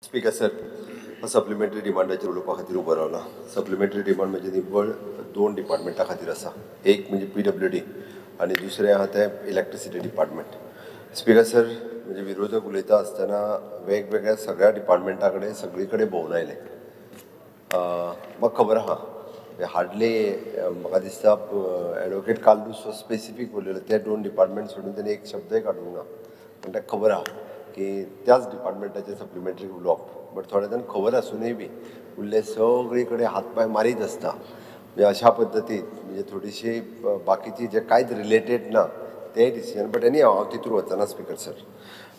Speaker sir, supplementary डिमांडाचेर उलोवपा खातीर उबो रावला. सप्लिमेंटरी डिमांड म्हणजे निव्वळ दोन डिपार्टमेंटा खातीर आसा. एक म्हणजे PWD आनी दुसरें आहा तें इलेक्ट्रिसिटी डिपार्टमेंट. स्पीकर सर, म्हणजे विरोधक उलयता आसतना वेगवेगळ्या सगळ्या डिपार्टमेंटा कडेन सगळी कडेन भोंवन आयले. म्हाका खबर आहा हार्डली म्हाका दिसता एडवोकेट काल्लूस स्पेसिफीक उलयलो ते दोन डिपार्टमेंट सोडून ताणें एक शब्दय काडूंक ना. पूण ताका खबर आहा की त्याच डिपार्टमेंटाचेर सप्लिमेंटरी उलोवप. बट थोडे जाण खबर आसुनूय बी उरले सगळी कडेन हातपाय मारीत आसता. म्हणजे अशा पद्दतीन म्हणजे थोडीशी बाकीची जे कांयच रिलेटेड ना तेंय डिसिजन. बट एनी हांव तितूर वचना स्पीकर सर.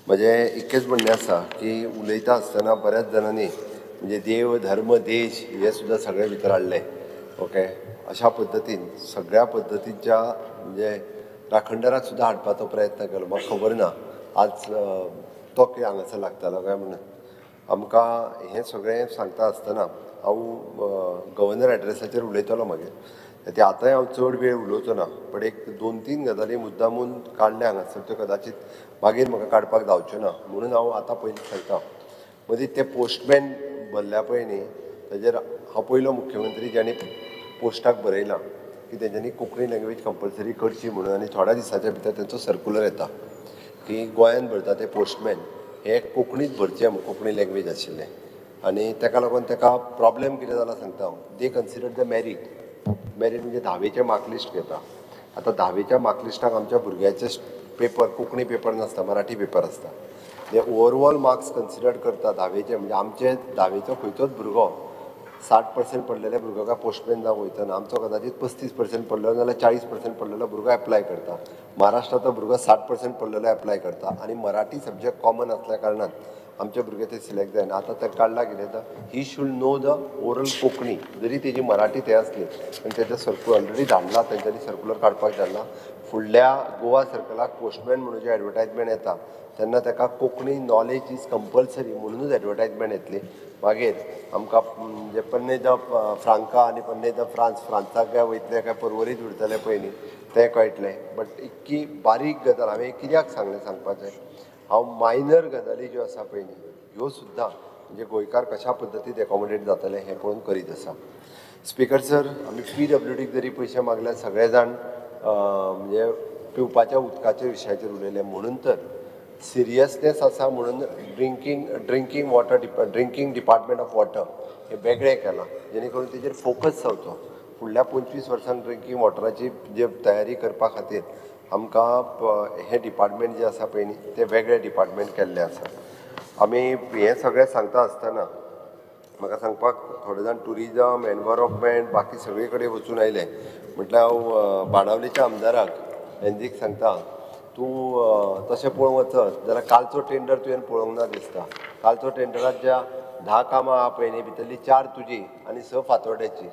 म्हणजे इतकेंच म्हणणें आसा की उलयता आसतना बऱ्याच जाणांनी म्हणजे देव धर्म देश हे सुद्दां सगळे भितर हाडले. ओके, अशा पद्दतीन सगळ्या पद्दतीच्या म्हणजे राखणदाराक सुद्दां हाडपाचो प्रयत्न केलो. म्हाका खबर ना आज तो कितें हांगासर लागतालो काय म्हणून. आमकां हें सगळें सांगता आसतना हांव गव्हर्नर एड्रेसाचेर उलयतलो मागीर. ते आतांय हांव चड वेळ उलोवचो ना. बट एक दोन तीन गजाली मुद्दामून काडल्या हांगासर त्यो कदाचित मागीर म्हाका काडपाक जावच्यो ना म्हणून हांव आतां पयलीं सांगता. मदीं ते पोस्टमॅन भरल्या पळय न्ही ताजेर हांव पयलो मुख्यमंत्री ज्याणे पोस्टाक बरयलां की तेंच्यांनी कोंकणी लँग्वेज कंपल्सरी करची म्हणून. आनी थोड्या दिसाच्या भितर तेंचो सर्कुलर येता की गोंयांत भरता ते पोस्टमॅन हे कोंकणीच भरचे कोंकणी लँग्वेज आशिल्लें. आनी ताका लागून ताका प्रॉब्लेम कितें जाला सांगता हांव. दे कन्सिडर द मॅरीट म्हणजे 10वेचें मार्कलिस्ट घेता. आतां 10वेच्या मार्कलिस्टाक आमच्या भुरग्याचे पेपर कोंकणी पेपर नासता, मराठी पेपर आसता. ते ओवरऑल मार्क्स कन्सिडर करता 10वेचे. म्हणजे आमचे 10वेचो खंयचोच भुरगो 60% पडलेल्या भुरगो पोस्टमॅन जावं वयतना आमचो कदाचित 35% पडलेलो नाजाल्यार 40% पडलेलो भुरगो एप्लाय करता. महाराष्ट्राचो भुरगो 60% पडलेलो एप्लाय करता. आनी मराठी सब्जेक्ट कॉमन आसल्या कारणान आमचे भुरगे ते सिलेक्ट जायना. आतां ते काडला कितें he should know the oral Konkani जरी तेजी मराठी ते आसली पण तेजो सर्कुलर ऑलरेडी धाडला. तेंच्यांनी सर्कुलर काडपाक धाडला. फुडल्या गोवा सर्कलाक पोस्टमॅन म्हणून जे एडवर्टायजमेंट येता तेन्ना ताका कोंकणी नॉलेज इज कंपल्सरी म्हणूनच एडवर्टायजमेंट येतली. मागीर आमकां म्हणजे पन्ने द फ्रांका आनी पन्ने द फ्रांसाक काय वयतले काय पर्वरीत उरतले पळय न्ही तें कळटलें. बट इतकी बारीक गजाल हांवें कित्याक सांगपाचें हांव मायनर गजाली ज्यो आसा पळय न्ही ह्यो सुद्दां म्हणजे गोंयकार कशा पद्दतीन एकोमोडेट जातले हें पळोवन करीत आसा. स्पीकर सर, आमी PWDक जरी पयशे मागल्यार सगळे जाण म्हणजे पिवपाच्या उदकाच्या विशयाचेर उलयले. म्हणून तर सिरियसनेस आसा म्हणून ड्रिंकींग डिपार्टमेंट ऑफ वॉटर हे वेगळें केलां जेणे करून तेजेर फोकस जावचो. फुडल्या 25 वर्सांक ड्रिंकींग वॉटराची जे तयारी करपा खातीर आमकां हे डिपार्टमेंट जे आसा पळय न्ही ते वेगळे डिपार्टमेंट केल्ले आसा. आमी हें सगळें सांगता आसतना म्हाका सांगपाक थोडे जाण टुरिजम एनवायरमेंट बाकी सगळे कडेन वचून आयले. म्हटल्यार हांव बाणावलेच्या आमदाराक हेंदीक सांगता तूं तशें पळोवंक वचत जाल्यार कालचो टेंडर तुवें पळोवंक ना दिसता. कालचो टेंडरांत ज्या 10 कामां आहा पळय न्ही भितरली 4 तुजी आनी 6 फातोड्याची.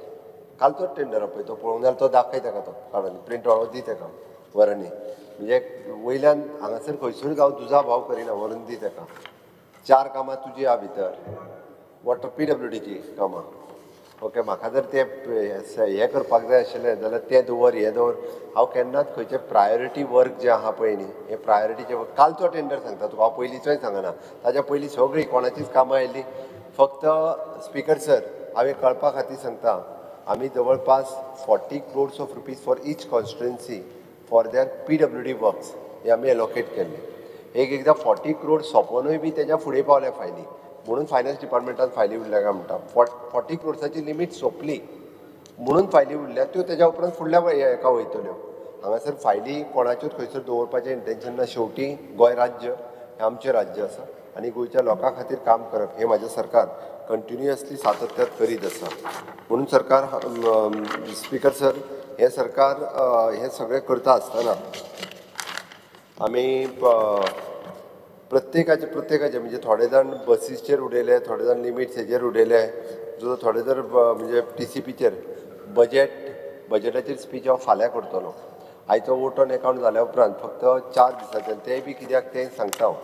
कालचोच टेंडर आहा पळय तो पळोवंक जाल्यार तो दाखय ताका तो काडून प्रिंट आउट दी ताका व्हरनी. म्हणजे वयल्यान हांगासर खंयसरूय गांव तुजा भाव करिना व्हरून दी ताका. 4 कामां तुजी आहा भितर वॉटर PWDची कामां. ओके, म्हाका जर ते हें करपाक जाय आशिल्लें जाल्यार तें दवर हें दवर. हांव केन्नाच खंयचे प्रायोरिटी वर्क जे आहा पळय न्ही हे प्रायोरिटीचे वर्क कालचो टेंडर सांगता तुका. हांव पयलींचोय सांगना. ताच्या पयलीं सगळीं कोणाचीच कामां आयिल्लीं. फक्त स्पीकर सर हांवें कळपा खातीर सांगता आमी जवळपास 40 crores of rupees for each constituency for there PWD works हे आमी एलोकेट केल्ले. एकदां 40 crores सोंपोनूय बी तेज्या फुडें पावल्या फायली म्हणून फायनान्स डिपार्टमेंटान फायली उरल्या काय म्हणटा. 40 crores लिमीट सोंपली म्हणून फायली उरल्या त्यो तेज्या उपरांत फुडल्या हेका वयतल्यो. हांगासर फायली कोणाच्योच खंयसर दवरपाचें इंटेन्शन ना. शेवटी गोंय राज्य हें आमचें राज्य आसा आनी गोंयच्या लोकां खातीर काम करप हें म्हाजें सरकार कंटिन्युअसली सातत्यात करीत आसा. म्हणून सरकार स्पीकर सर हें सरकार हें सगळें करता आसतना आमी प्रत्येकाचे म्हणजे थोडे जाण बसीसचेर उडयले, थोडे जाण लिमिट्स हेजेर उडयले, थोडे जर म्हणजे TCPचेर बजेटाचेर स्पीच हांव फाल्यां करतलो. आयचो वोट ऑन अकाउंट जाल्या उपरांत फक्त 4 दिसांचे तेंय बी कित्याक तें सांगता हांव.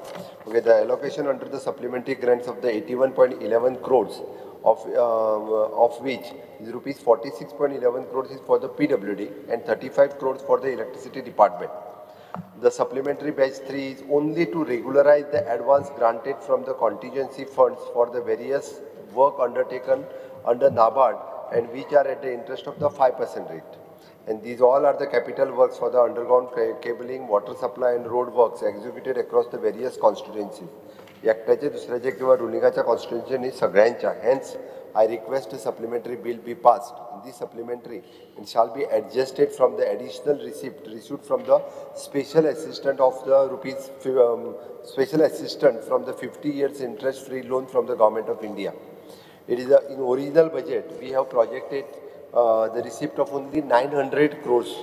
Okay, the allocation under the supplementary grants of the 81.11 crores of which is rupees 46.11 crores is for the PWD and 35 crores for the electricity department. The supplementary batch 3 is only to regularize the advance granted from the contingency funds for the various work undertaken under NABARD and which are at the interest of the 5% rate. And these all are the capital works for the underground cabling, water supply and road works executed across the various constituencies. एकट्याचे दुसऱ्याचे किंवा रुलिंगाच्या कॉन्स्टिट्युएन्सीनी सगळ्यांच्या. Hence, I request a supplementary bill be passed. This supplementary it shall be adjusted from the additional receipt received from the special assistant of the special assistant from the 50 years interest-free loan from the Government of India. It is in original budget we have projected the receipt of only 900 crores,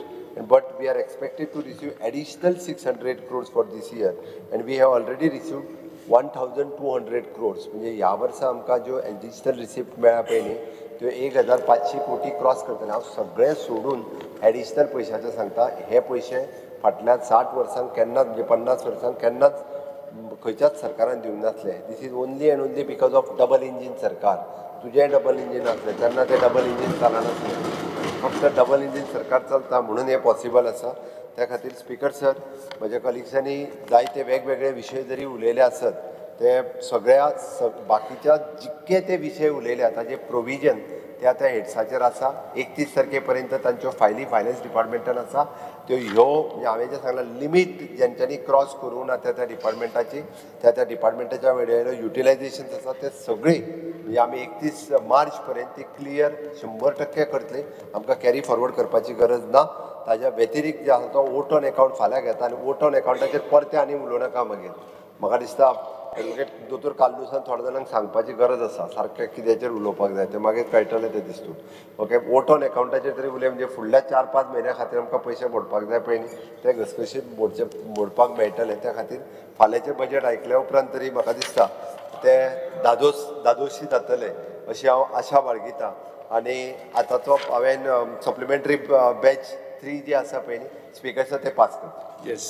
but we are expected to receive additional 600 crores for this year, and we have already received 1200 crores. म्हणजे ह्या वर्सा आमकां जो additional receipt मेळ्ळा पळय न्ही त्यो 1500 कोटी क्रॉस करतले. हांव सगळें सोडून एडिशनल पयशांचें सांगता. हे पयशे फाटल्या 60 वर्सांक केन्नाच म्हणजे 50 वर्सांक केन्नाच खंयच्याच सरकारान दिवंक नासले. This is only and only because of double engine सरकार. तुजें डबल इंजीन आसलें तेन्ना तें डबल इंजीन चलनासलें. फक्त डबल इंजीन सरकार चलता म्हणून हें पॉसिबल आसा. त्या खातीर स्पीकर सर, म्हज्या कलिग्सांनी जायते वेगवेगळे विशय जरी उलयले आसत ते सगळ्या बाकीच्या जितके ते विशय उलयल्या ताजे प्रोविजन त्या हेड्साचेर आसा. 31 तारखेपर्यंत तांच्यो फायली फायनान्स डिपार्टमेंटान आसा. त्यो ह्यो म्हणजे हांवें जें सांगलां लिमीट जेंच्यांनी क्रॉस करूं ना त्या डिपार्टमेंटाची त्या डिपार्टमेंटाच्या वेळेर युटिलायझेशन आसा ते सगळी म्हणजे आमी 31 मार्च पर्यंत ती क्लियर 100% करतली. आमकां कॅरी फॉरवर्ड करपाची गरज ना. ताज्या व्यतिरिक्त जे आसा तो वोट ऑन अकावंट फाल्यां घेता आनी वोट ऑन अकावंटाचेर परते आनी उलोवं नाका मागीर. म्हाका दिसता एडवोकेट दोतोर कालुसान थोड्या जाणांक सांगपाची गरज आसा सारकें कित्याचेर उलोवपाक जाय तें मागीर कळटलें तें दिसतून. ओके, वोट ऑन अकावंटाचेर तरी उलय म्हणजे फुडल्या 4-5 म्हयन्या खातीर आमकां पयशे मोडपाक जाय पळय न्ही ते घसघशीत मोडपाक मेळटले. त्या खातीर फाल्यांचें बजेट आयकल्या उपरांत तरी म्हाका दिसता ते दादोशी जातले अशी हांव आशा बाळगितां. आनी आतांचो हांवें सप्लिमेंटरी बॅच 3 जी आसा पळय न्ही स्पिकर सर ते पास करता. येस.